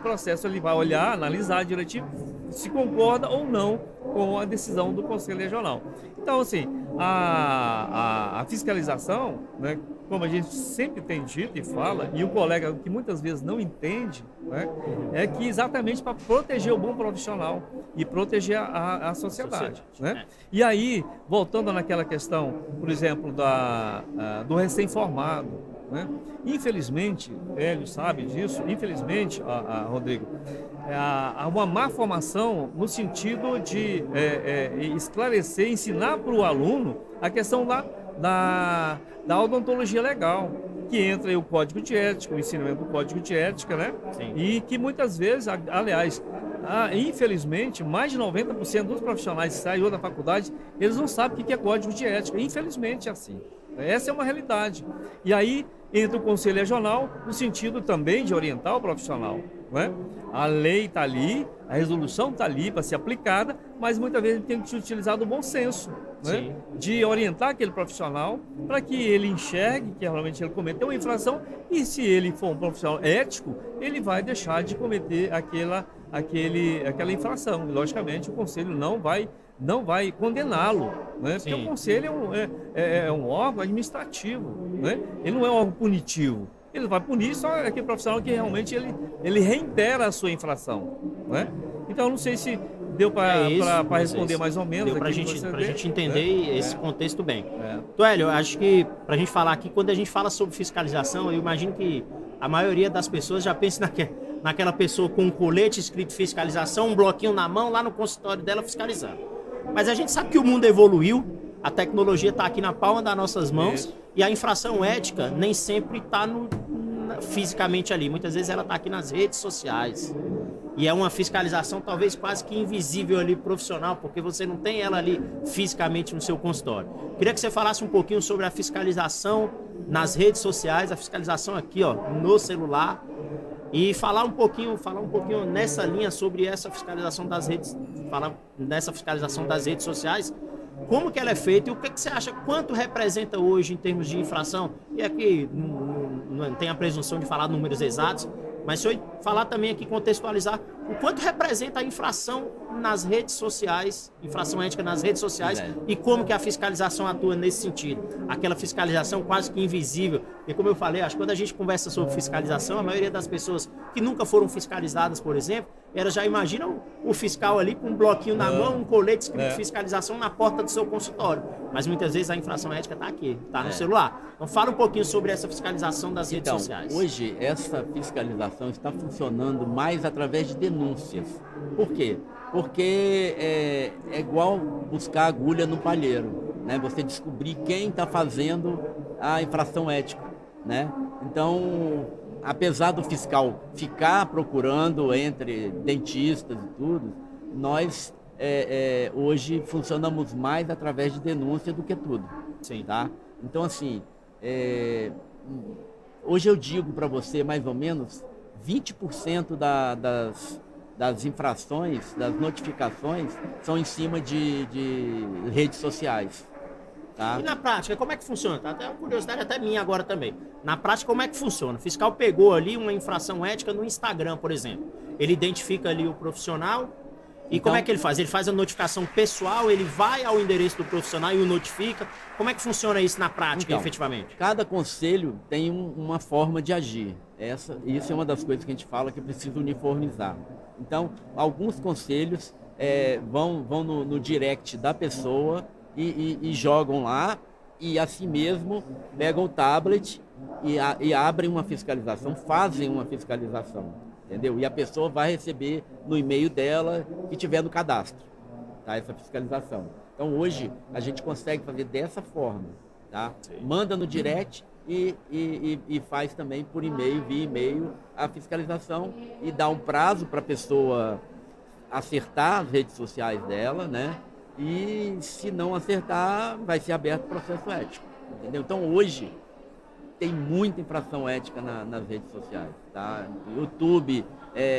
processo, ele vai olhar, analisar direitinho se concorda ou não com a decisão do Conselho Regional. Então, assim, a fiscalização, né, como a gente sempre tem dito e fala, e o colega que muitas vezes não entende, né, é que exatamente para proteger o bom profissional e proteger a sociedade. Né? E aí, voltando naquela questão, por exemplo, do recém-formado, né? Infelizmente, Hélio sabe disso, infelizmente, Rodrigo, há uma má formação no sentido de esclarecer, ensinar para o aluno a questão da odontologia legal, que entra aí o código de ética, o ensinamento do código de ética, né? Sim. E que muitas vezes, aliás, infelizmente, mais de 90% dos profissionais que saem da faculdade, eles não sabem o que é código de ética. Infelizmente é assim. Essa é uma realidade. E aí entra o Conselho Regional no sentido também de orientar o profissional. Né? A lei está ali, a resolução está ali para ser aplicada, mas muitas vezes tem que ser utilizado o bom senso, né? De orientar aquele profissional para que ele enxergue que realmente ele cometeu uma infração e se ele for um profissional ético, ele vai deixar de cometer aquela infração. E, logicamente, o Conselho não vai condená-lo, né? Porque o Conselho é um órgão administrativo, né? Ele não é um órgão punitivo. Ele vai punir só aquele profissional que realmente ele reitera a sua infração, né? Então, não sei se deu para responder mais ou menos. Deu para a gente entender esse contexto bem. Então, Hélio, eu acho que para a gente falar aqui, quando a gente fala sobre fiscalização, eu imagino que a maioria das pessoas já pensa naquela pessoa com um colete escrito fiscalização, um bloquinho na mão, lá no consultório dela fiscalizando. Mas a gente sabe que o mundo evoluiu, a tecnologia está aqui na palma das nossas mãos e a infração ética nem sempre está fisicamente ali. Muitas vezes ela está aqui nas redes sociais. E é uma fiscalização talvez quase que invisível ali profissional, porque você não tem ela ali fisicamente no seu consultório. Queria que você falasse um pouquinho sobre a fiscalização nas redes sociais, a fiscalização aqui, ó, no celular, e falar um pouquinho nessa linha sobre essa fiscalização das redes, sociais. Como que ela é feita e o que você acha, quanto representa hoje em termos de infração? E aqui não tem a presunção de falar números exatos, mas se eu falar também aqui, contextualizar, o quanto representa a infração nas redes sociais, infração ética nas redes sociais, e como que a fiscalização atua nesse sentido. Aquela fiscalização quase que invisível. E como eu falei, acho que quando a gente conversa sobre fiscalização, a maioria das pessoas que nunca foram fiscalizadas, por exemplo, elas já imaginam o fiscal ali com um bloquinho na mão, um colete escrito fiscalização na porta do seu consultório. Mas muitas vezes a infração ética está aqui, está no celular. Então fala um pouquinho sobre essa fiscalização das redes sociais. Hoje, essa fiscalização está funcionando mais através de denúncias. Por quê? Porque é igual buscar agulha no palheiro, né? Você descobrir quem está fazendo a infração ética, né? Então, apesar do fiscal ficar procurando entre dentistas e tudo, nós hoje funcionamos mais através de denúncia do que tudo. Sim. Tá? Então, assim, hoje eu digo para você mais ou menos 20% das infrações, das notificações, são em cima de redes sociais. Tá? E na prática, como é que funciona? Tá? Até uma curiosidade até minha agora também. Na prática, como é que funciona? O fiscal pegou ali uma infração ética no Instagram, por exemplo. Ele identifica ali o profissional e como é que ele faz? Ele faz a notificação pessoal, ele vai ao endereço do profissional e o notifica. Como é que funciona isso na prática, efetivamente? Cada conselho tem uma forma de agir. Isso é uma das coisas que a gente fala que precisa uniformizar. Então, alguns conselhos vão no direct da pessoa e jogam lá e assim mesmo pegam o tablet e abrem uma fiscalização, fazem uma fiscalização, entendeu? E a pessoa vai receber no e-mail dela que tiver no cadastro, tá? Essa fiscalização. Então hoje a gente consegue fazer dessa forma, tá? Manda no direct e faz também por e-mail, via e-mail, a fiscalização e dá um prazo para a pessoa acertar as redes sociais dela, né? E se não acertar, vai ser aberto processo ético, entendeu? Então hoje tem muita infração ética nas redes sociais, tá? YouTube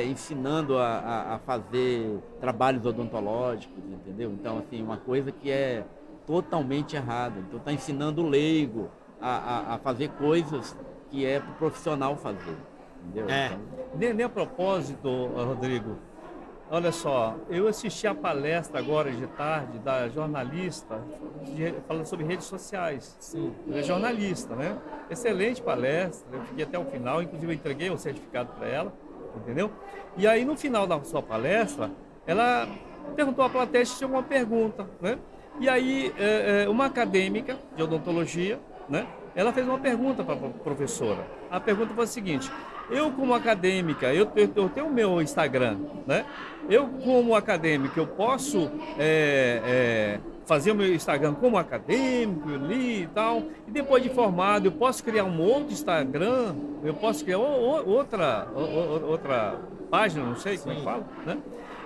ensinando a fazer trabalhos odontológicos, entendeu? Então, assim, uma coisa que é totalmente errada. Então, está ensinando o leigo a fazer coisas que é para o profissional fazer, entendeu? Então, Nem a propósito, Rodrigo, olha só, eu assisti a palestra agora de tarde da jornalista falando sobre redes sociais. Sim. Ela é jornalista, né? Excelente palestra, eu fiquei até o final, inclusive eu entreguei o certificado para ela, entendeu? E aí no final da sua palestra, ela perguntou à plateia se tinha alguma pergunta, né? E aí uma acadêmica de odontologia, né? Ela fez uma pergunta para a professora. A pergunta foi a seguinte: eu como acadêmica, eu tenho o meu Instagram, né? Eu como acadêmica, eu posso fazer o meu Instagram como acadêmico, eu li e tal, e depois de formado eu posso criar um outro Instagram, eu posso criar outra página, não sei como é que fala, né?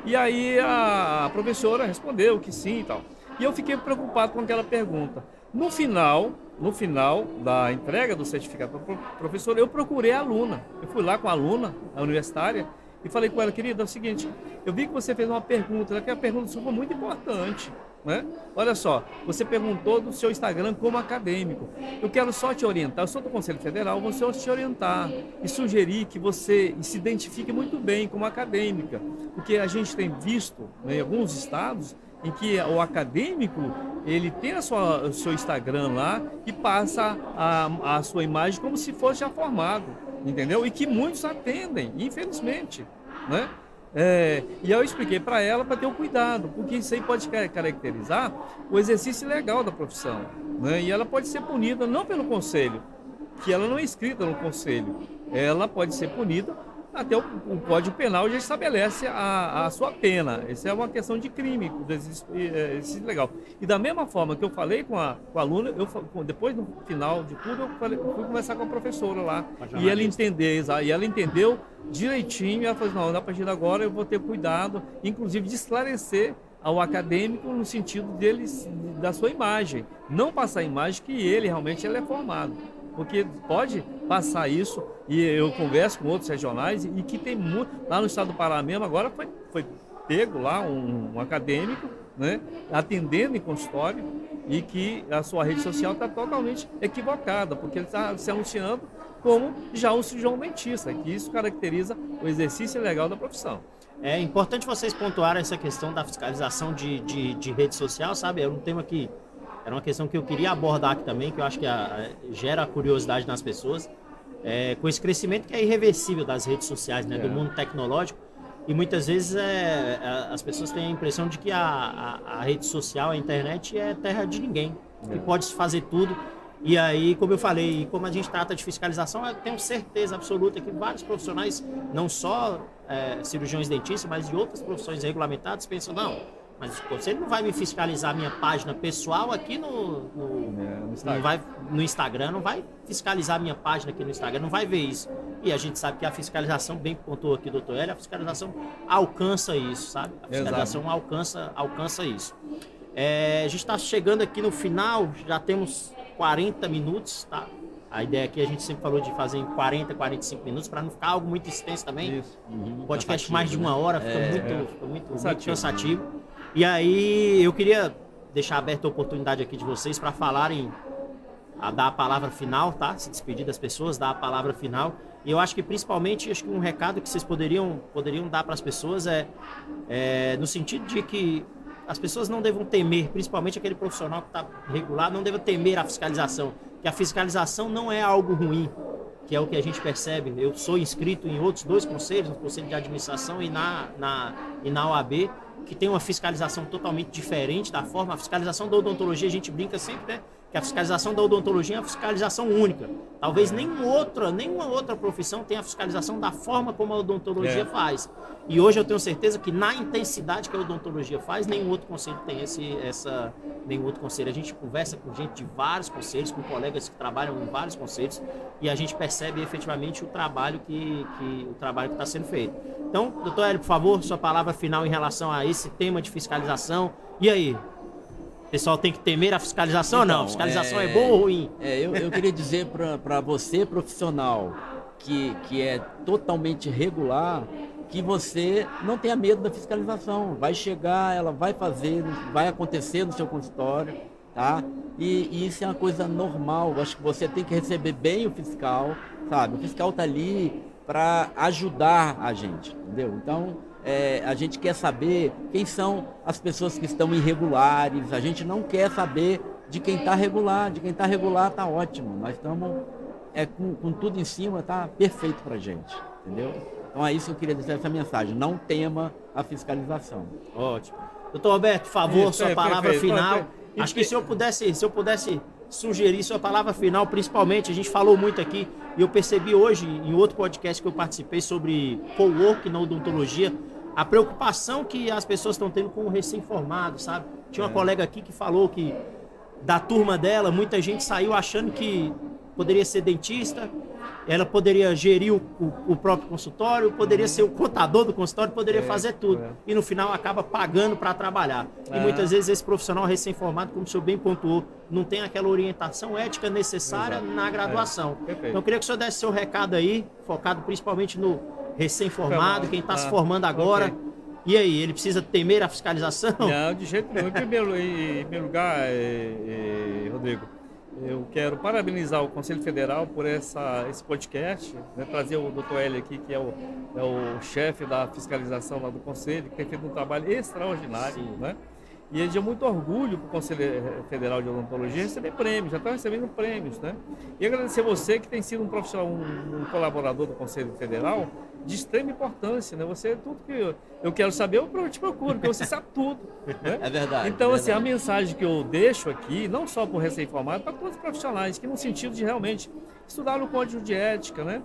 E aí a professora respondeu que sim e tal. E eu fiquei preocupado com aquela pergunta. No final da entrega do certificado para o professor, eu procurei a aluna. Eu fui lá com a aluna, a universitária, e falei com ela: querida, é o seguinte, eu vi que você fez uma pergunta, que a pergunta sua foi muito importante, né? Olha só, você perguntou do seu Instagram como acadêmico. Eu quero só te orientar, eu sou do Conselho Federal, vou só te orientar e sugerir que você se identifique muito bem como acadêmica, porque a gente tem visto, né, em alguns estados em que o acadêmico, ele tem o seu Instagram lá e passa a sua imagem como se fosse já formado, entendeu? E que muitos atendem, infelizmente, né? E eu expliquei para ela para ter um cuidado, porque isso aí pode caracterizar o exercício legal da profissão, né? E ela pode ser punida não pelo conselho, que ela não é inscrita no conselho, ela pode ser punida Até o Código Penal já estabelece a sua pena. Isso é uma questão de crime, isso é legal. E da mesma forma que eu falei com a aluna, depois no final de tudo, eu fui conversar com a professora lá. E ela entendeu direitinho, e ela falou, não, a partir de agora eu vou ter cuidado, inclusive de esclarecer ao acadêmico no sentido da sua imagem. Não passar a imagem que ele realmente é formado. Porque pode passar isso, e eu converso com outros regionais, e que tem muito, lá no estado do Pará mesmo, agora foi pego lá um acadêmico, né, atendendo em consultório, e que a sua rede social está totalmente equivocada, porque ele está se anunciando como já um cirurgião dentista, que isso caracteriza o exercício legal da profissão. É importante vocês pontuarem essa questão da fiscalização de rede social, sabe? Era um tema que era uma questão que eu queria abordar aqui também, que eu acho que gera curiosidade nas pessoas, com esse crescimento que é irreversível das redes sociais, né, do mundo tecnológico, e muitas vezes as pessoas têm a impressão de que a rede social, a internet é terra de ninguém, que pode se fazer tudo. E aí, como eu falei, como a gente trata de fiscalização, eu tenho certeza absoluta que vários profissionais, não só cirurgiões dentistas, mas de outras profissões regulamentadas, pensam, não, mas o conselho não vai me fiscalizar minha página pessoal aqui no Instagram, não vai fiscalizar minha página aqui no Instagram, não vai ver isso. E a gente sabe que a fiscalização, bem que pontuou aqui o doutor Hélio, a fiscalização alcança isso, sabe? A fiscalização alcança isso. A gente está chegando aqui no final, já temos 40 minutos, tá? A ideia aqui a gente sempre falou de fazer em 40, 45 minutos, para não ficar algo muito extenso também. Isso. Podcast mais de 1 hora, fica muito cansativo. E aí eu queria deixar aberta a oportunidade aqui de vocês para falarem, dar a palavra final, tá? Se despedir das pessoas, dar a palavra final. E eu acho que principalmente, acho que um recado que vocês poderiam dar para as pessoas no sentido de que as pessoas não devam temer, principalmente aquele profissional que está regular, não deva temer a fiscalização, que a fiscalização não é algo ruim, que é o que a gente percebe. Eu sou inscrito em outros 2 conselhos, no Conselho de Administração e na OAB, que tem uma fiscalização totalmente diferente da forma. A fiscalização da odontologia, a gente brinca sempre, né? Que a fiscalização da odontologia é uma fiscalização única. Talvez nenhuma outra profissão tenha a fiscalização da forma como a odontologia faz. E hoje eu tenho certeza que na intensidade que a odontologia faz, nenhum outro conselho tem nenhum outro conselho. A gente conversa com gente de vários conselhos, com colegas que trabalham em vários conselhos, e a gente percebe efetivamente o trabalho que está sendo feito. Então, doutor Hélio, por favor, sua palavra final em relação a esse tema de fiscalização. E aí? O pessoal tem que temer a fiscalização ou não? A fiscalização é boa ou ruim? Eu queria dizer para você, profissional, que é totalmente regular, que você não tenha medo da fiscalização. Vai chegar, ela vai fazer, vai acontecer no seu consultório, tá? E isso é uma coisa normal. Acho que você tem que receber bem o fiscal, sabe? O fiscal está ali para ajudar a gente, entendeu? Então, a gente quer saber quem são as pessoas que estão irregulares. A gente não quer saber de quem está regular. De quem está regular está ótimo. Nós estamos com tudo em cima, tá perfeito para a gente, entendeu? Então é isso que eu queria dizer, essa mensagem. Não tema a fiscalização. Ótimo. Doutor Roberto, por favor, sua palavra final. Acho que se eu pudesse sugerir sua palavra final, principalmente, a gente falou muito aqui, e eu percebi hoje, em outro podcast que eu participei sobre cowork na odontologia, a preocupação que as pessoas estão tendo com o recém-formado, sabe? Tinha uma colega aqui que falou que da turma dela, muita gente saiu achando que poderia ser dentista, ela poderia gerir o próprio consultório, poderia ser o contador do consultório, poderia fazer tudo. E no final acaba pagando para trabalhar. E muitas vezes esse profissional recém-formado, como o senhor bem pontuou, não tem aquela orientação ética necessária na graduação. Então eu queria que o senhor desse seu recado aí, focado principalmente no recém-formado, quem está se formando agora. E aí, ele precisa temer a fiscalização? Não, de jeito nenhum. Em primeiro lugar, Rodrigo, eu quero parabenizar o Conselho Federal por esse podcast, né, trazer o Dr. Hélio aqui, que é o chefe da fiscalização lá do Conselho, que tem feito um trabalho extraordinário, né? E é de muito orgulho para o Conselho Federal de Odontologia receber prêmios, já está recebendo prêmios, né? E agradecer a você que tem sido um profissional, um colaborador do Conselho Federal de extrema importância, né? Você, tudo que eu quero saber, eu te procuro, porque você sabe tudo, né? É verdade. Então, é assim, a verdade. mensagem que eu deixo aqui, não só para o recém-formado, para todos os profissionais, que no sentido de realmente estudar o Código de Ética, né?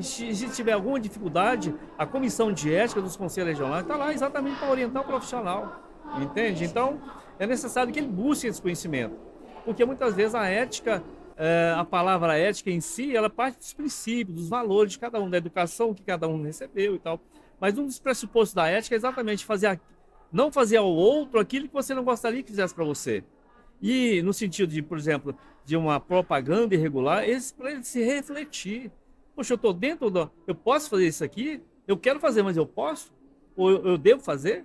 Se tiver alguma dificuldade, a comissão de ética dos conselhos regionais está lá exatamente para orientar o profissional. Entende? Então, é necessário que ele busque esse conhecimento. Porque muitas vezes a ética, a palavra ética em si, ela parte dos princípios, dos valores de cada um, da educação que cada um recebeu e tal. Mas um dos pressupostos da ética é exatamente não fazer ao outro aquilo que você não gostaria que fizesse para você. E no sentido de, por exemplo, de uma propaganda irregular, para ele se refletir. Poxa, eu estou dentro eu posso fazer isso aqui? Eu quero fazer, mas eu posso? Ou eu devo fazer?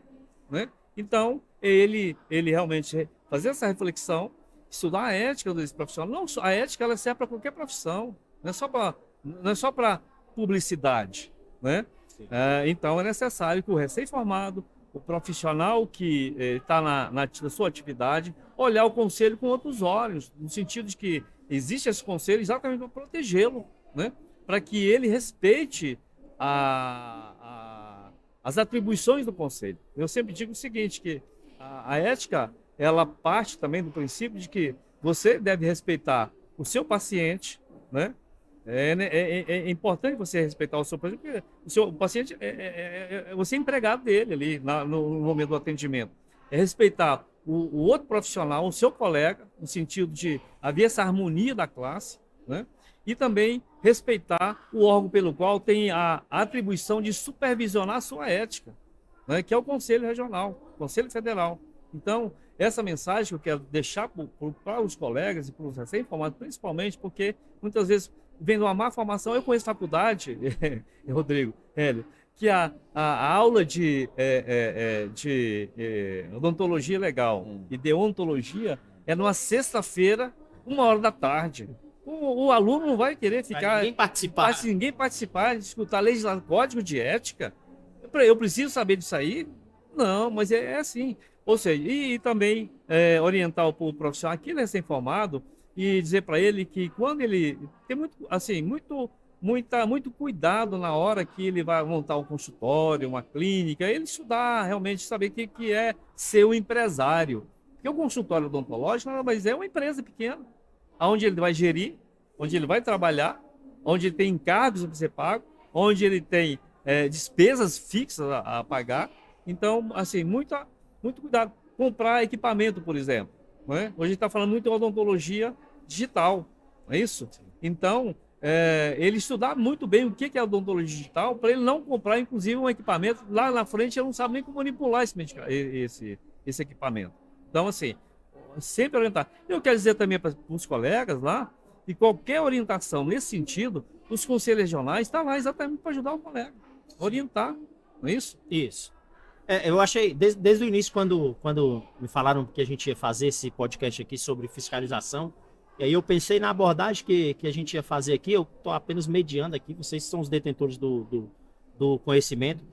Né? Então, ele realmente fazer essa reflexão, estudar a ética desse profissional. Não, a ética ela serve para qualquer profissão, não é só para publicidade, né? Então, é necessário que o recém-formado, o profissional que está na sua atividade, olhar o conselho com outros olhos, no sentido de que existe esse conselho exatamente para protegê-lo, né? Para que ele respeite as atribuições do conselho. Eu sempre digo o seguinte, que a ética, ela parte também do princípio de que você deve respeitar o seu paciente, né? É importante você respeitar o seu paciente, porque o paciente, você é empregado dele ali no momento do atendimento. É respeitar o outro profissional, o seu colega, no sentido de haver essa harmonia da classe, né? E também respeitar o órgão pelo qual tem a atribuição de supervisionar a sua ética, né, que é o Conselho Regional, o Conselho Federal. Então, essa mensagem que eu quero deixar para os colegas e para os recém-formados, principalmente porque muitas vezes vem de uma má formação. Eu conheço faculdade, Rodrigo, Hélio, que a aula de odontologia legal e deontologia é numa sexta-feira, 1h da tarde. O aluno não vai querer ficar... ninguém participar, escutar legislação, código de ética. Eu preciso saber disso aí? Não, mas é assim. Ou seja, e também orientar o profissional, aquele recém-formado, e dizer para ele que quando ele tem muito cuidado na hora que ele vai montar um consultório, uma clínica, ele estudar, realmente saber o que é ser um empresário. Porque o consultório odontológico, mas é uma empresa pequena, onde ele vai gerir, onde ele vai trabalhar, onde ele tem encargos para ser pago, onde ele tem despesas fixas a pagar. Então, assim, muito cuidado. Comprar equipamento, por exemplo. Não é? Hoje a gente está falando muito de odontologia digital, não é isso? Então, ele estudar muito bem o que é odontologia digital, para ele não comprar, inclusive, um equipamento. Lá na frente, ele não sabe nem como manipular esse equipamento. Então, assim, sempre orientar. Eu quero dizer também para os colegas lá, que qualquer orientação nesse sentido, os conselhos regionais estão lá exatamente para ajudar o colega, orientar, não é isso? Isso. Eu achei, desde o início, quando me falaram que a gente ia fazer esse podcast aqui sobre fiscalização, e aí eu pensei na abordagem que a gente ia fazer aqui. Eu estou apenas mediando aqui, vocês são os detentores do conhecimento,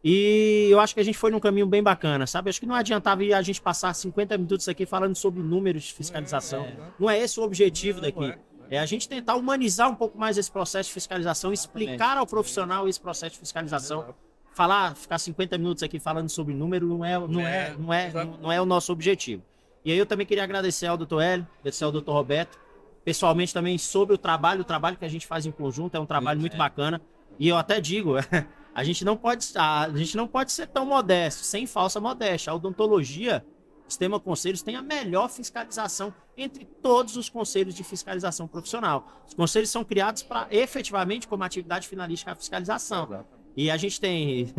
e eu acho que a gente foi num caminho bem bacana, sabe? Acho que não adiantava a gente passar 50 minutos aqui falando sobre números de fiscalização. Não é esse o objetivo daqui. É a gente tentar humanizar um pouco mais esse processo de fiscalização, explicar ao profissional esse processo de fiscalização. Ficar 50 minutos aqui falando sobre número não é o nosso objetivo. E aí eu também queria agradecer ao Dr. Hélio, agradecer ao Dr. Roberto, pessoalmente também sobre o trabalho que a gente faz em conjunto, é um trabalho muito bacana. E eu até digo, a gente não pode ser tão modesto, sem falsa modéstia. A odontologia, o Sistema Conselhos tem a melhor fiscalização entre todos os conselhos de fiscalização profissional. Os conselhos são criados para efetivamente como atividade finalística a fiscalização. E a gente tem,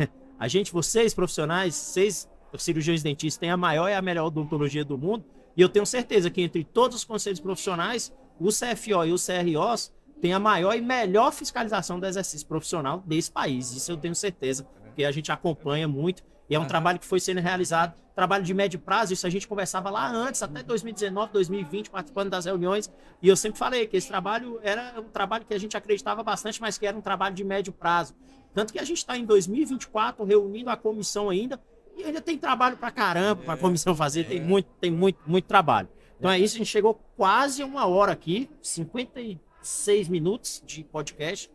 vocês profissionais, vocês cirurgiões dentistas, têm a maior e a melhor odontologia do mundo. E eu tenho certeza que entre todos os conselhos profissionais, o CFO e o CROs têm a maior e melhor fiscalização do exercício profissional desse país. Isso eu tenho certeza, porque a gente acompanha muito. E é um trabalho que foi sendo realizado, trabalho de médio prazo. Isso a gente conversava lá antes, até 2019, 2020, participando das reuniões. E eu sempre falei que esse trabalho era um trabalho que a gente acreditava bastante, mas que era um trabalho de médio prazo. Tanto que a gente está em 2024 reunindo a comissão ainda E ainda tem trabalho pra caramba pra comissão fazer, tem muito trabalho. Então é isso, a gente chegou quase 1 hora aqui, 56 minutos de podcast.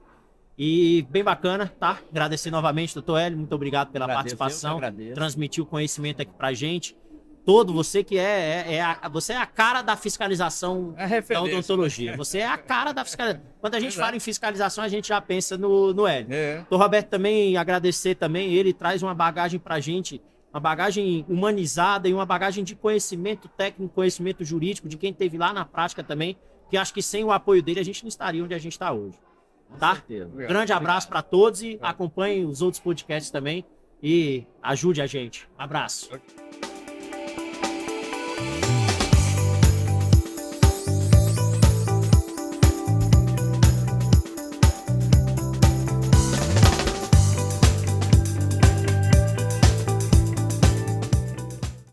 E bem bacana, tá? Agradecer novamente, doutor Hélio, muito obrigado pela participação. Transmitiu conhecimento aqui pra gente. Todo você que você é a cara da fiscalização da odontologia. Você é a cara da fiscalização. Quando a gente fala em fiscalização, a gente já pensa no Hélio. Doutor Roberto também, agradecer também, ele traz uma bagagem pra gente, uma bagagem humanizada e uma bagagem de conhecimento técnico, conhecimento jurídico, de quem esteve lá na prática também, que acho que sem o apoio dele a gente não estaria onde a gente está hoje. Tá? Grande abraço para todos e acompanhem os outros podcasts também e ajude a gente. Um abraço.